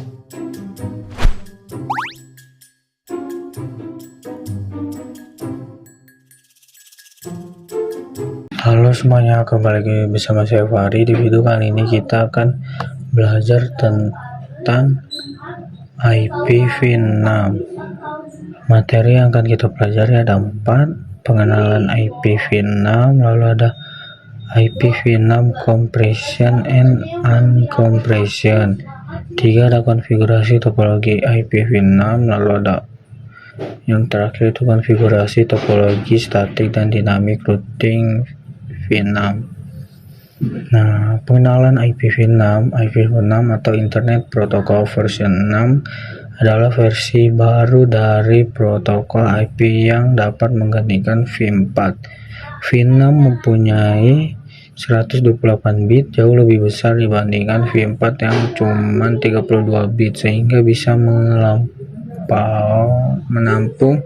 Halo semuanya, kembali lagi bersama saya Fahri. Di video kali ini kita akan belajar tentang IPv6. Materi yang akan kita pelajari ada 4: pengenalan IPv6, lalu ada IPv6 compression and uncompression. 3 ada konfigurasi topologi IPv6, lalu ada yang terakhir itu konfigurasi topologi statik dan dinamik routing V6. Nah, pengenalan IPv6 atau Internet Protocol version 6 adalah versi baru dari protokol IP yang dapat menggantikan V4. V6 mempunyai 128 bit, jauh lebih besar dibandingkan V4 yang cuma 32 bit, sehingga bisa menampung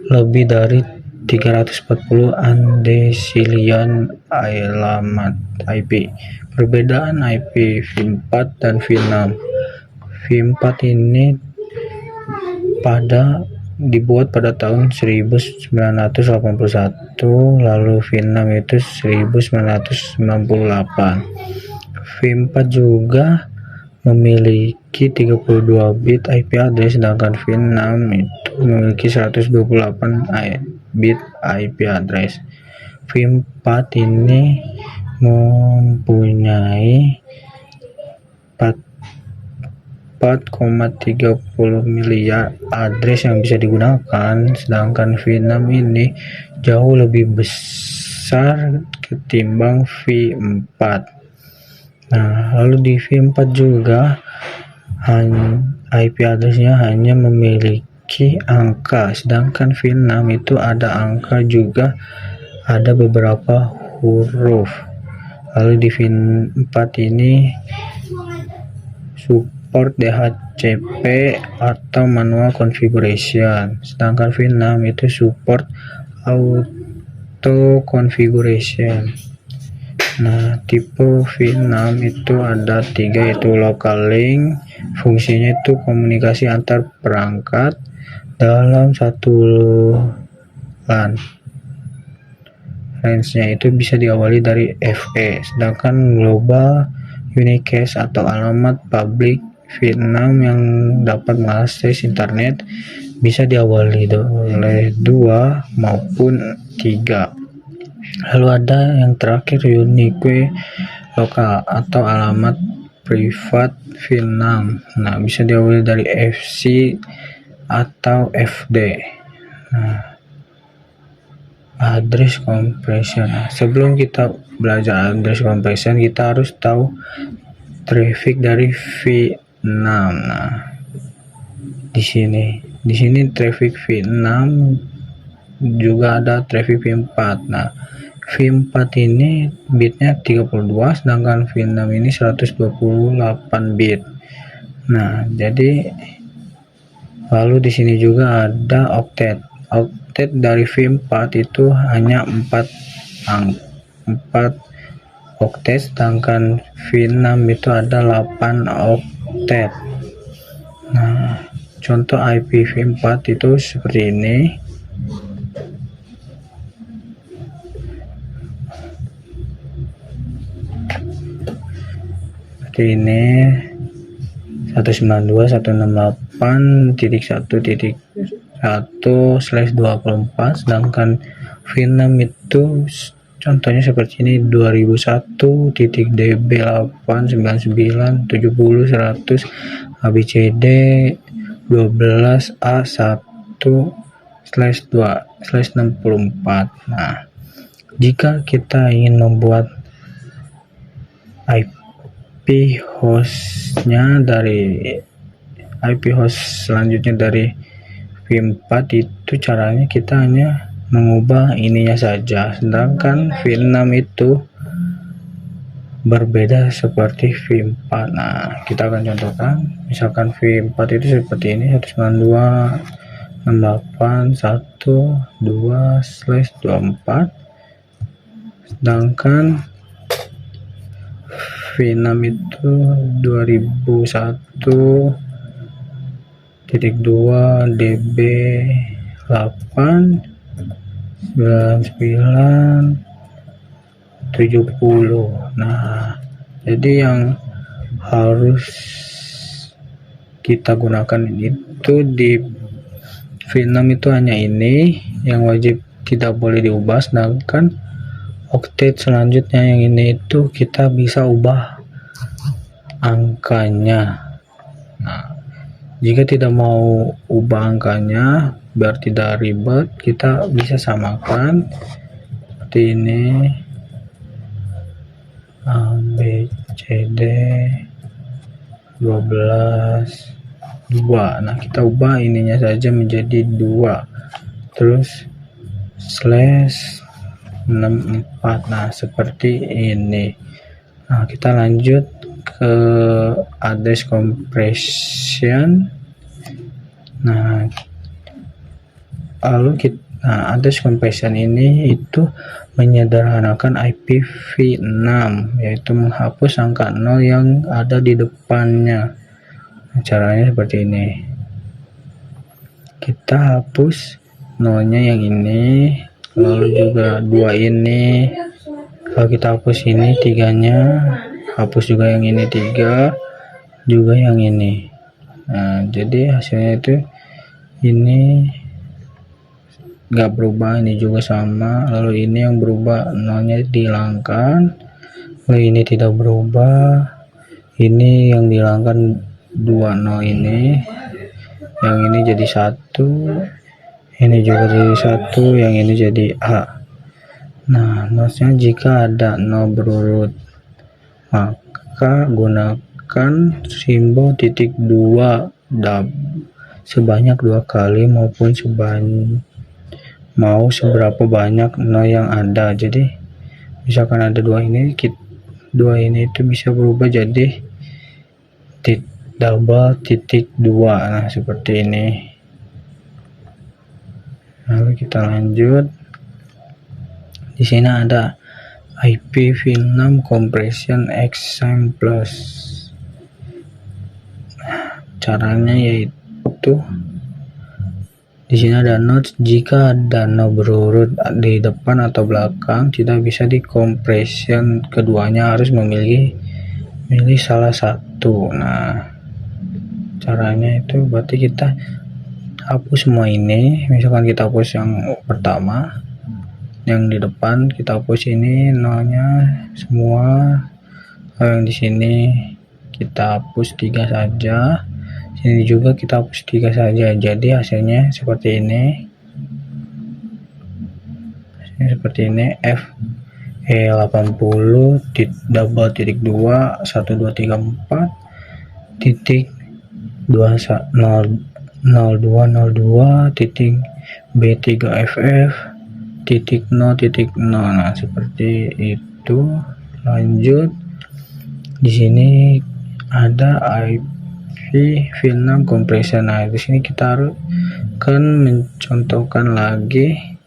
lebih dari 340 undecillion alamat IP. Perbedaan IP V4 dan V6. V4 ini dibuat pada tahun 1981, lalu V6 itu 1998. V4 juga memiliki 32 bit IP address, sedangkan V6 itu memiliki 128 bit IP address. V4 ini mempunyai 4,30 miliar address yang bisa digunakan, sedangkan V6 ini jauh lebih besar ketimbang V4. Nah, lalu di V4 juga IP addressnya hanya memiliki angka, sedangkan V6 itu ada angka juga, ada beberapa huruf. Lalu di V4 ini support DHCP atau manual configuration, sedangkan V6 itu support auto configuration. Nah, tipe V6 itu ada 3, yaitu local link. Fungsinya itu komunikasi antar perangkat dalam satu LAN. Range-nya itu bisa diawali dari FE, sedangkan global unicast atau alamat publik V6 yang dapat mengakses internet bisa diawali oleh 2 maupun 3. Lalu ada yang terakhir, unique lokal atau alamat privat V6. Nah, bisa diawali dari FC atau FD. Nah, address compression. Nah, sebelum kita belajar address compression, kita harus tahu traffic dari V6. Nah, di sini traffic V6 juga ada traffic V4. Nah, V4 ini bitnya 32, sedangkan V6 ini 128 bit. Nah, jadi lalu di sini juga ada octet. Octet dari V4 itu hanya 4 octet, sedangkan V6 itu ada 8 octet. Nah, contoh IP V4 itu seperti ini. Ini 192.168.1.1/24, sedangkan V6 itu contohnya seperti ini, 2001.db89970/100 abcd 12a1/2/64. Nah, jika kita ingin membuat IP hostnya dari IP host selanjutnya dari V4, itu caranya kita hanya mengubah ininya saja, sedangkan V6 itu berbeda seperti V4. Nah, kita akan contohkan, misalkan V4 itu seperti ini, 192.168.1.2/24, sedangkan V6 itu 2001 2 db 8 99 70. Nah, jadi yang harus kita gunakan itu di V6 itu hanya ini yang wajib tidak boleh diubah, sedangkan octet selanjutnya yang ini itu kita bisa ubah angkanya. Nah, jika tidak mau ubah angkanya biar tidak ribet, kita bisa samakan seperti ini, A, B, C, D 12 2. Nah, kita ubah ininya saja menjadi 2, terus slash 64. Nah, seperti ini. Nah, kita lanjut ke address compression. Nah, lalu address compression ini itu menyederhanakan IPv6, yaitu menghapus angka 0 yang ada di depannya. Nah, caranya seperti ini. Kita hapus 0-nya yang ini, lalu juga 2 ini. Kalau kita hapus ini 3-nya, hapus juga yang ini 3, juga yang ini. Nah, jadi hasilnya itu ini nggak berubah, ini juga sama, lalu ini yang berubah 0-nya dihilangkan, lalu ini tidak berubah, ini yang dihilangkan 20 ini, yang ini jadi 1, ini juga jadi 1, yang ini jadi A. Nah, notesnya jika ada 0 berurut maka gunakan simbol titik 2 sebanyak 2 kali maupun mau seberapa banyak 0 yang ada. Jadi misalkan ada 2 ini, 2 ini itu bisa berubah jadi double titik 2. Nah, seperti ini. Lalu kita lanjut. Di sini ada IPv6 compression exam plus. Caranya yaitu di sini ada notes, jika ada 0 berurut di depan atau belakang tidak bisa di compression, keduanya harus milih salah satu. Nah, caranya itu berarti kita hapus semua ini. Misalkan kita hapus yang pertama, yang di depan kita hapus ini 0-nya semua, yang di sini kita hapus 3 saja, sini juga kita hapus 3 saja. Jadi hasilnya seperti ini. Seperti ini, F E80 double titik 2 1234 titik 0202 titik B3FF titik 0 titik 0. Nah, seperti itu. Lanjut, di sini ada IPv6 compression. Nah, di sini kita akan mencontohkan lagi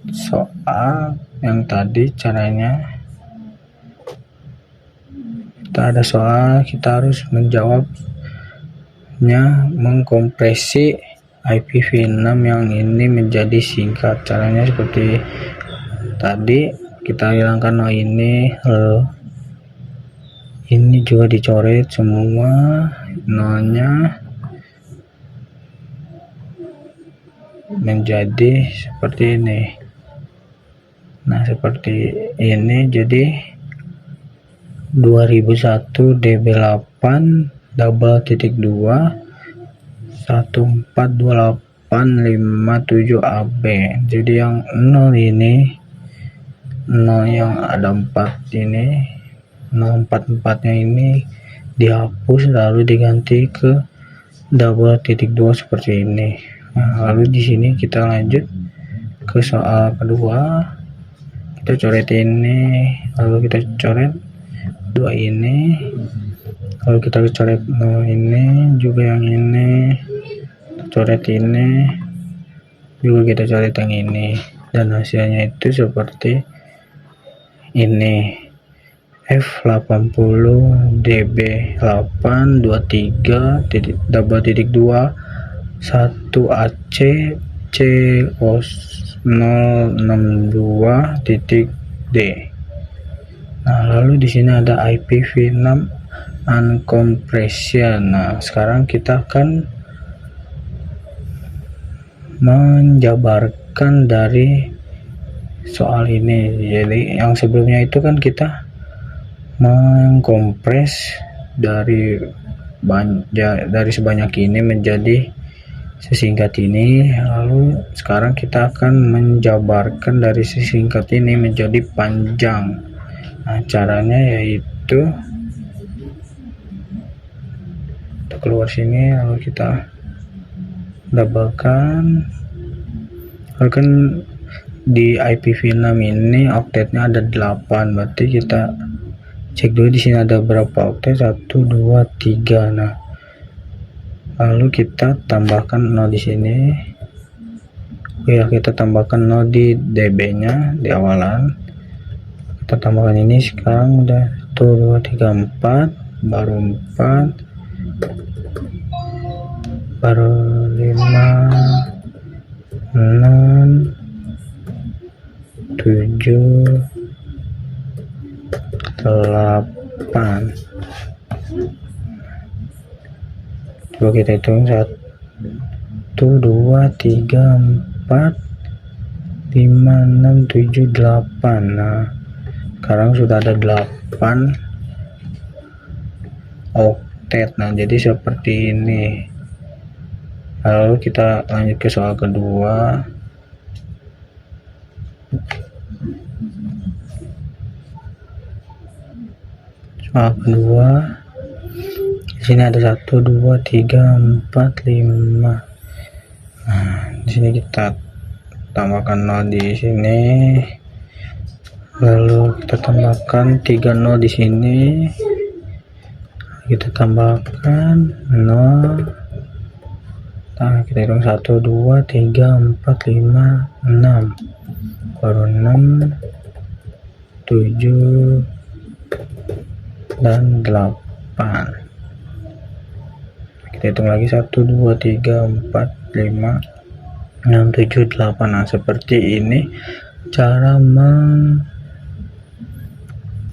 soal yang tadi. Caranya kita ada soal, kita harus menjawabnya mengkompresi IPv6 yang ini menjadi singkat. Caranya seperti tadi, kita hilangkan ini, ini juga dicoret semua 0-nya menjadi seperti ini. Nah, seperti ini. Jadi 2001 db8 double titik 2 142857 AB. Jadi yang 0 ini, 0 yang ada 4 ini, 044-nya ini dihapus lalu diganti ke double titik 2 seperti ini. Nah, lalu di sini kita lanjut ke soal kedua. Kita coret ini, lalu kita coret 2 ini, lalu kita coret 0 ini, juga yang ini, coret ini, juga kita coret yang ini, dan hasilnya itu seperti ini. F80 DB823.2 1AC CO062.D. Nah, lalu di sini ada IPv6 uncompression. Nah, sekarang kita akan menjabarkan dari soal ini. Jadi yang sebelumnya itu kan kita mengkompres dari sebanyak ini menjadi sesingkat ini, lalu sekarang kita akan menjabarkan dari sesingkat ini menjadi panjang. Nah, caranya yaitu kita keluar sini, lalu kita double-kan. Di IPv6 ini oktetnya ada 8, berarti kita cek dulu di sini ada berapa oktet, 1 2 3. Nah, lalu kita tambahkan 0 di sini. Ya, kita tambahkan 0 di DB nya di awalan. Kita tambahkan ini, sekarang udah 1 2 3 4, baru 4, baru 5 6 7 8. Coba kita hitung 1 2 3 4 5 6 7 8. Nah, sekarang sudah ada 8 oktet. Nah, jadi seperti ini. Lalu kita lanjut ke soal kedua. Soal kedua, di sini ada 1 2 3 4 5. Nah, di sini kita tambahkan 0 di sini, lalu kita tambahkan 3 0 di sini, kita tambahkan 0. Nah, kita hitung 1 2 3 4 5 6, baru 6 7 dan 8. Kita hitung lagi 1 2 3 4 5 6 7 8. Nah, seperti ini cara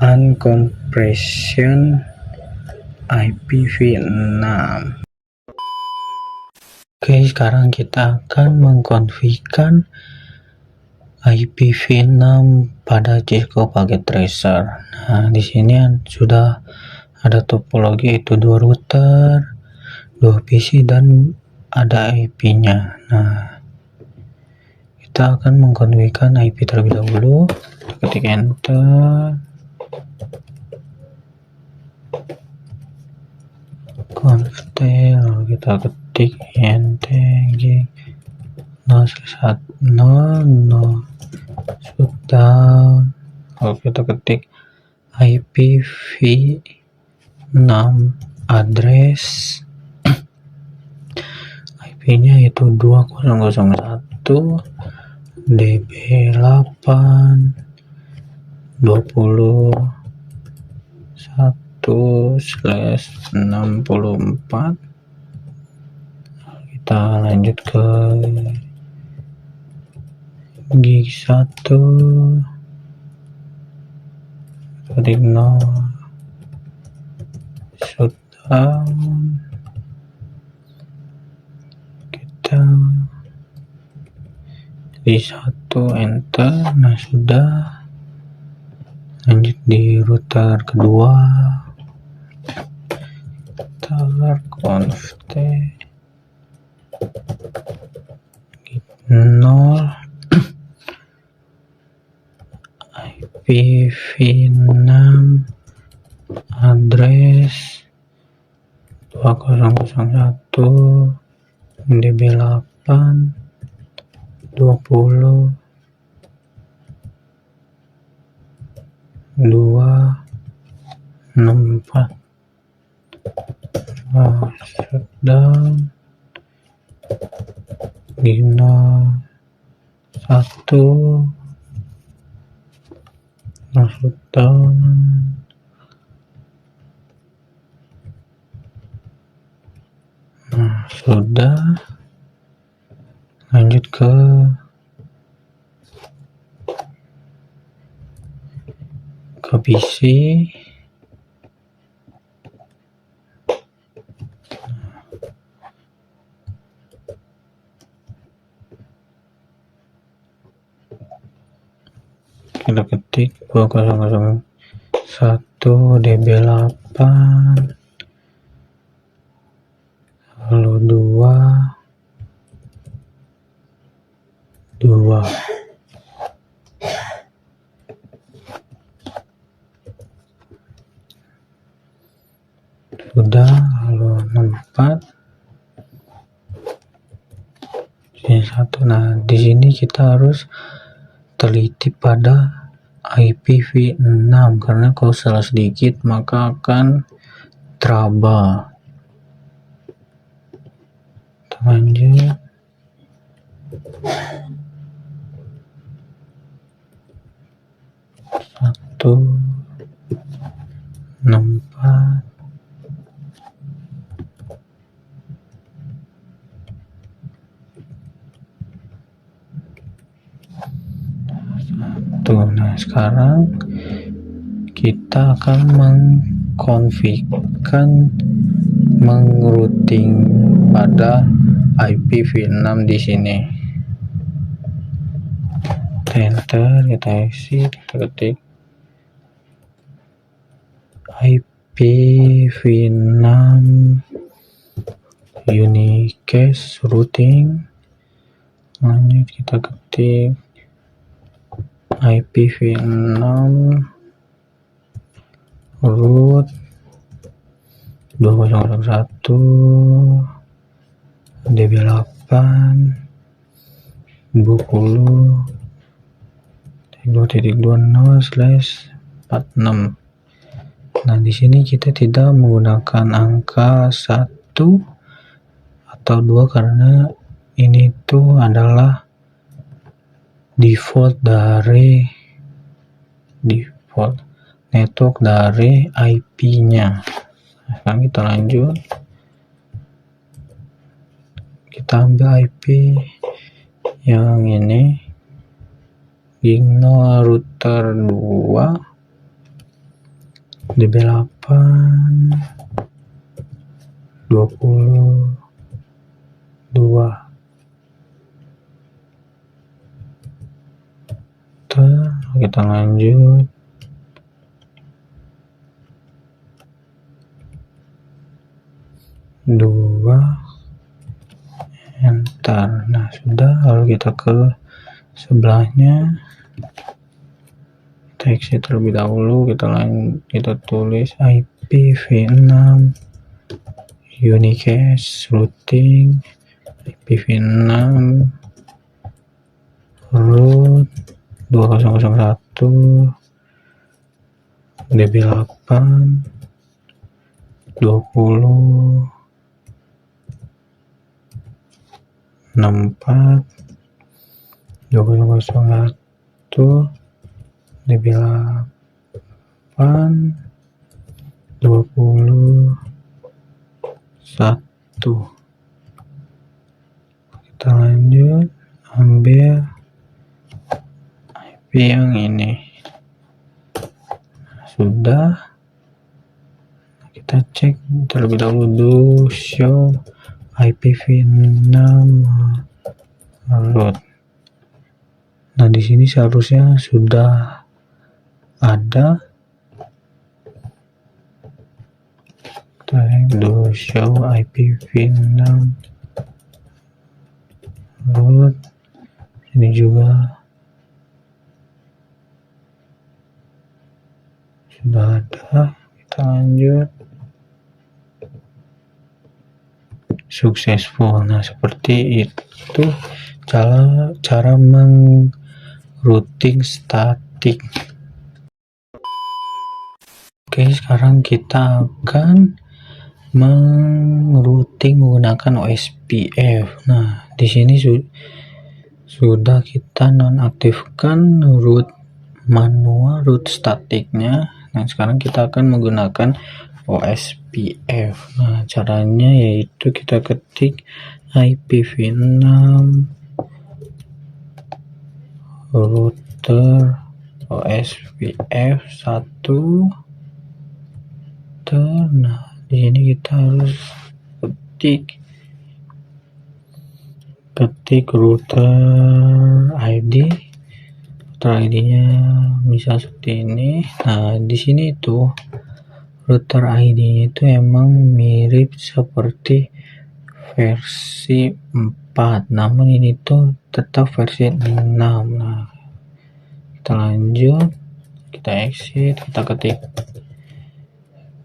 uncompression IPv6. Oke, sekarang kita akan mengkonfigurkan IPv6 pada Cisco Packet Tracer. Nah, di sini sudah ada topologi, itu 2 router, 2 PC, dan ada IP-nya. Nah, kita akan mengkonfigurkan IP terlebih dahulu. Kita ketik enter, conft, lalu kita ketik ntg 010 shutdown, lalu kita ketik IPv6 address, IP-nya itu 2001 DB8 21/64. Kita lanjut ke gig 1 ketik 0 shutdown, kita di 1 enter. Nah, sudah. Lanjut di router kedua, router conft 0 IPv6 address 2001 DB8 20 264. Shutdown Gino 1. Shutdown sudah, lanjut ke PC. Kita ketik 2001 DB8 lalu 2 sudah, lalu 64 sini 1. Nah, di sini kita harus teliti pada IPv6 karena kalau salah sedikit maka akan trouble. Lanjut. Satu 64 tuh. Nah, sekarang kita akan mengkonfigurkan mengrouting pada IPv6 di sini. Enter, kita exit, kita ketik IPv6 unicast routing. Lanjut kita ketik IPv6 root 2001 DB8 20.2.20/46. Nah, di sini kita tidak menggunakan angka 1 atau 2 karena ini tuh adalah default network dari IP-nya. Nah, sekarang kita lanjut, kita ambil IP yang ini, Gigno router 2 DB8 22. Kita lanjut, enter. Nah, sudah, lalu kita ke sebelahnya, kita exit terlebih dahulu, kita tulis IPv6 unicast routing IPv6 root 2001 DB8 2064 2001 DB8 21. Kita lanjut, ambil IP yang ini. Sudah, kita cek terlebih dahulu do show IPv6 root. Nah, di sini seharusnya sudah ada do show IPv6 root. Ini juga sudah ada. Kita lanjut, successful. Nah, seperti itu cara mengrouting statik. Oke, sekarang kita akan mengrouting menggunakan OSPF. Nah, di sini sudah kita nonaktifkan root manual root statiknya. Nah, sekarang kita akan menggunakan OSPF. Nah, caranya yaitu kita ketik IPv6 router OSPF 1 ter. Nah, di sini kita harus ketik router ID-nya bisa seperti ini. Nah, di sini tuh router ID-nya itu emang mirip seperti versi 4, namun ini tuh tetap versi 6. Nah, kita lanjut, kita exit, kita ketik,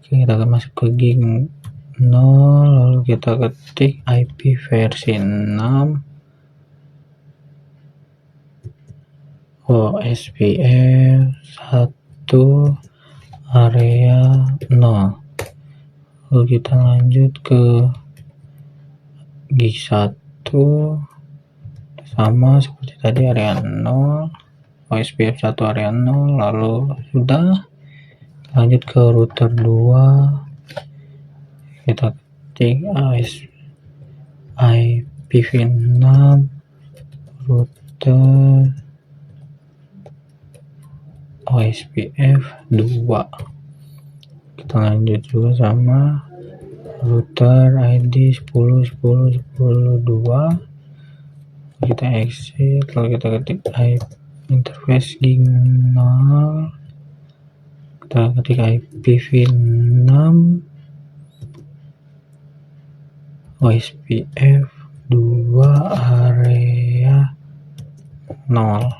kita akan masuk ke gig 0, lalu kita ketik IP versi 6 OSPF 1 area 0, lalu kita lanjut ke gig 1 sama seperti tadi, area 0 OSPF 1 area 0, lalu sudah. Lanjut ke router 2, kita ketik IPv6 router OSPF 2. Kita lanjut juga sama router ID 10.10.10.2, kita exit, lalu kita ketik interface gig 0, kita ketik IPv6 OSPF 2 area 0.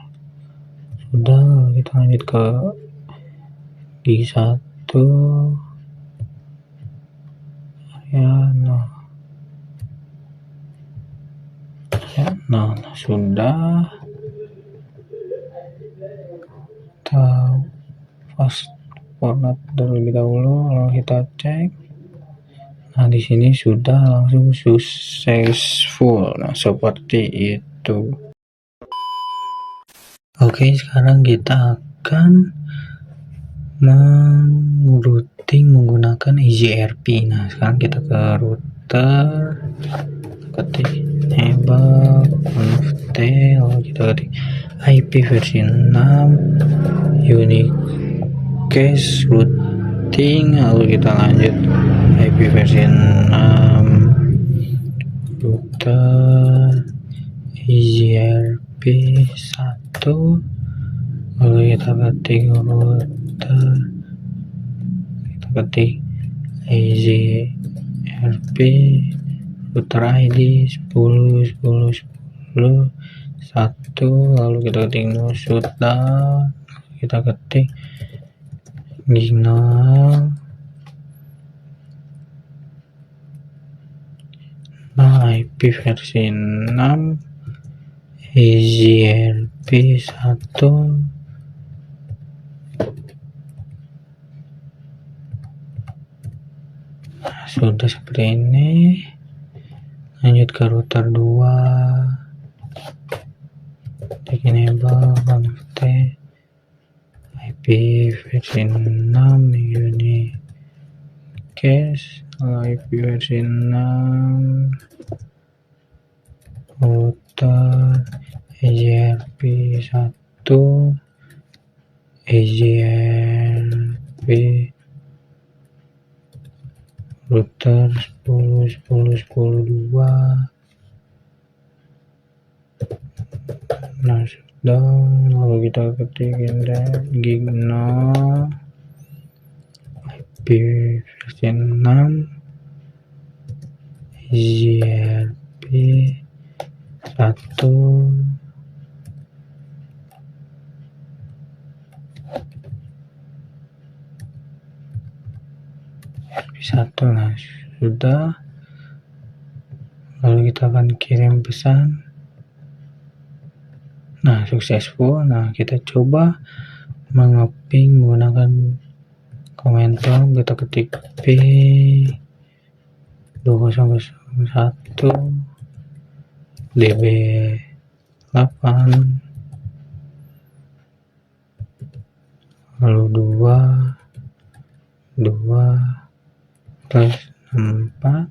Sudah, kita lanjut ke gig 1 area 0. Nah, sudah. Kita fast forward terlebih dahulu, lalu kita cek. Nah, di sini sudah langsung successful. Nah, seperti itu. Oke, sekarang kita akan routing menggunakan EasyRP. Nah, sekarang kita ke router, ketik enable conft, lalu kita ketik IP versi 6 unicast routing, lalu kita lanjut IP versi 6 router EasyRP 1, lalu kita ketik router, kita ketik EasyRP router ID 10.10.10.1, lalu kita ketik no shutdown, kita ketik gig 0. Nah, IP versi 6 EasyRP 1 sudah seperti ini. Lanjut ke router 2, ketik enable conft IP versi 6 unicast, IP versi 6 router EasyRP 1 EasyRP router 10.10.10.2. Nah, sudah, lalu kita ketik gig 0 IP versi 6 EasyRP 1 RP1. Nah, sudah, lalu kita akan kirim pesan. Nah, successful. Nah, kita coba mengeping menggunakan komentar, kita ketik P2001 DB8 lalu 2 plus 64.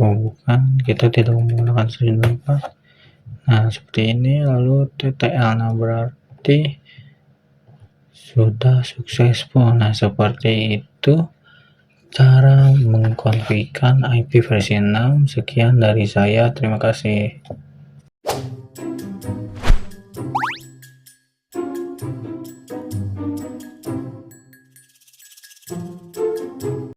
Oh bukan, kita tidak menggunakan 64. Nah seperti ini. Lalu TTL, nah berarti sudah successful. Nah seperti itu cara mengkonfigurkan IP versi 6. Sekian dari saya, terima kasih.